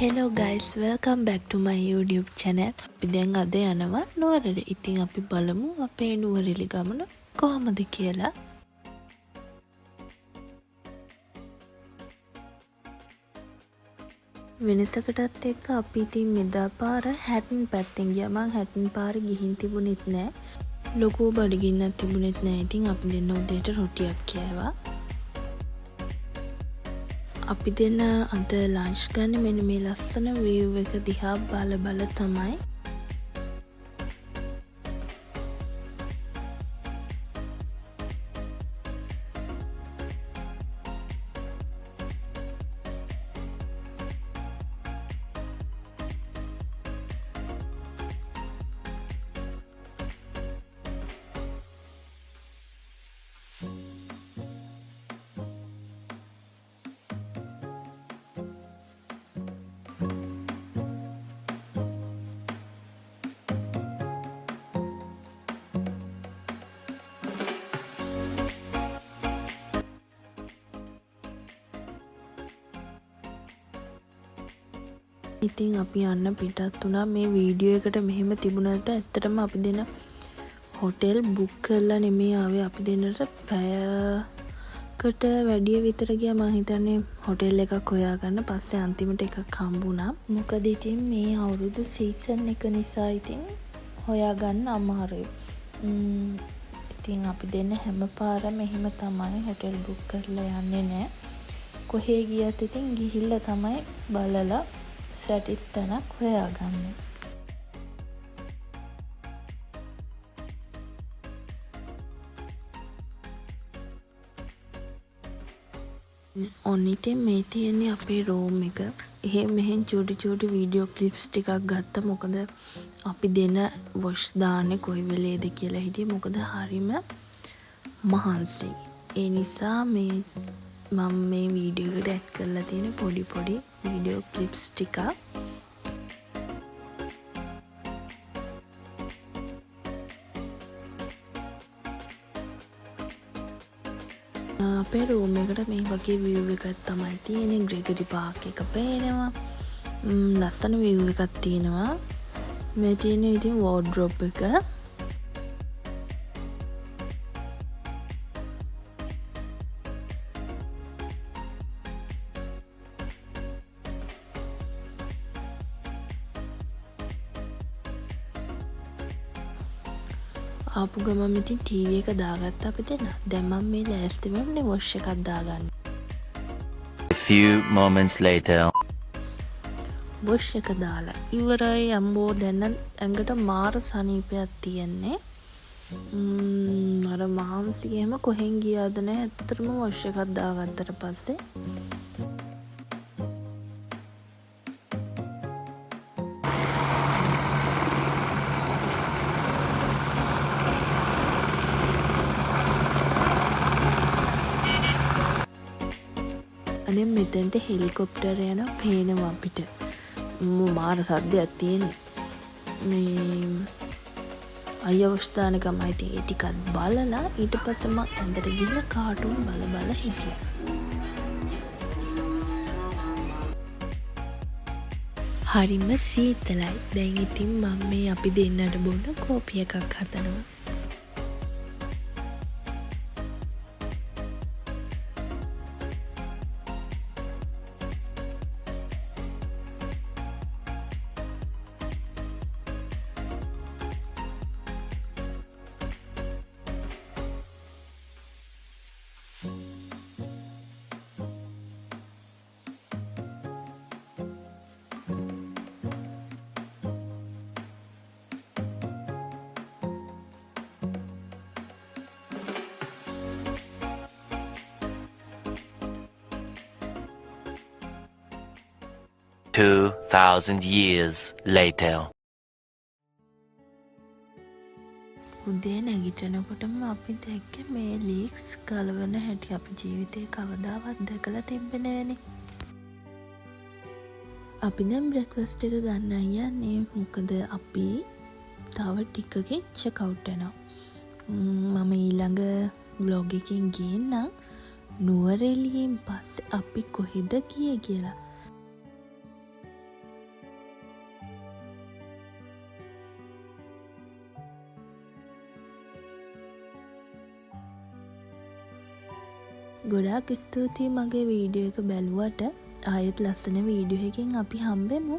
Hello guys, welcome back to my YouTube channel. අපි දැන් අද යනවා නුවරට. ඉතින් අපි බලමු අපේ නුවරඑළි ගමන කොහොමද කියලා. වෙනසකටත් එක්ක අපි ඉතින් මෙදා පාර හැටන් පැත්තෙන් ගියා. මං හැටන් පාර ගිහින් තිබුණෙත් නෑ. ලොකු බඩගින්නක් තිබුණෙත් නෑ. ඉතින් අපි දෙන්න උදේට රොටියක් කෑවා. අපි දෙන්න අද ලන්ච් ගන්න මෙන්න මේ ලස්සන view එක දිහා බල තමයි. ඉතින් අපි යන්න පිටත් වුණා. මේ වීඩියෝ එකට මෙහෙම තිබුණාට ඇත්තටම අපි දෙන හොටෙල් බුක් කරලා නෙමෙයි ආවේ. අපි දෙන්නට පැයකට වැඩිය විතර ගියා. මම හිතන්නේ හොටෙල් එකක් හොයාගන්න. පස්සේ අන්තිමට එකක් හම්බුණා. මොකද ඉතින් මේ අවුරුදු සීසන් එක නිසා ඉතින් හොයාගන්න අමාරුයි. ඉතින් අපි දෙන්න හැම පාරම එහෙම තමයි හොටෙල් බුක් කරලා යන්නේ නෑ. කොහේ ගියත් ඉතින් ගිහිල්ලා තමයි බලලා සැටිස් තැනක් හොයාගන්න. ඉතින් මේ තියෙන්නේ අපේ රූම් එක. මෙහෙන් චූටි වීඩියෝ ක්ලිප්ස් ටිකක් ගත්තා. මොකද අපි දෙන වොෂ් දාන්නේ කොයි වෙලේද කියලා හිටියේ. මොකද හරිම මහන්සි. ඒ නිසා මම මේ වීඩියෝ එකට ඇඩ් කරලා තියෙන පොඩි වීඩියෝ ක්ලිප්ස් ටික. අපේ රූම් එකට මේ වගේ view එකක් තමයි තියෙන්නේ. ග්‍රෙගරි පාක් එක පේනවා. ලස්සන view එකක් තියෙනවා. මේ තියෙන ඉතින් wardrobe එක. ආපු ගමන් ඉතින් ටීවී එක දාගත්තා අපි දෙන්න. දැන් මම මේ ලෑස්ති වෙන්නේ වොෂ් එකක් දාගන්න. A few moments later. Wash එක දාලා ඉවරයි. අම්බෝ දැන් ඇඟට මාර සනීපයක් තියෙන්නේ. අර මාංශය එහෙම කොහෙන් ගියාද නැහැ. ඇත්තටම වොෂ් එකක් දාගත්තට පස්සේ අනේ මෙතෙන්ට හෙලිකොප්ටර් යන පේනවා අපිට. මාර සද්දයක් තියෙන. මේ අයවස්ථාන ගමයි තියෙ. ඒ ටිකක් බලලා ඊට පස්සේ මම ඇඳට ගිහලා කාටුන් බල හිටියා. හරිම සීතලයි. දැන් ඉතින් මම මේ අපි දෙන්නට බොන්න කෝපි එකක් හදනවා. $2,000 years later. උදේ නැගිටිනකොටම අපි දැක්ක මේ ලීක්ස් ගලවන හැටි. අපි ජීවිතේ කවදාවත් දැකලා තිබ්බේ නෑනේ. අපි දැන් බ්‍රෙක්ෆාස්ට් එක ගන්න යන්නේ. මොකද අපි තව ටිකකින් චෙක් අවුට් වෙනවා. මම ඊළඟ vlog එකකින් ගේන්නම් නුවරඑළියෙන් පස්සේ අපි කොහෙද ගියේ කියලා. ගොඩාක් ස්තුතියි මගේ වීඩියෝ එක බැලුවට. ආයෙත් ලස්සන වීඩියෝ එකකින් අපි හම්බෙමු.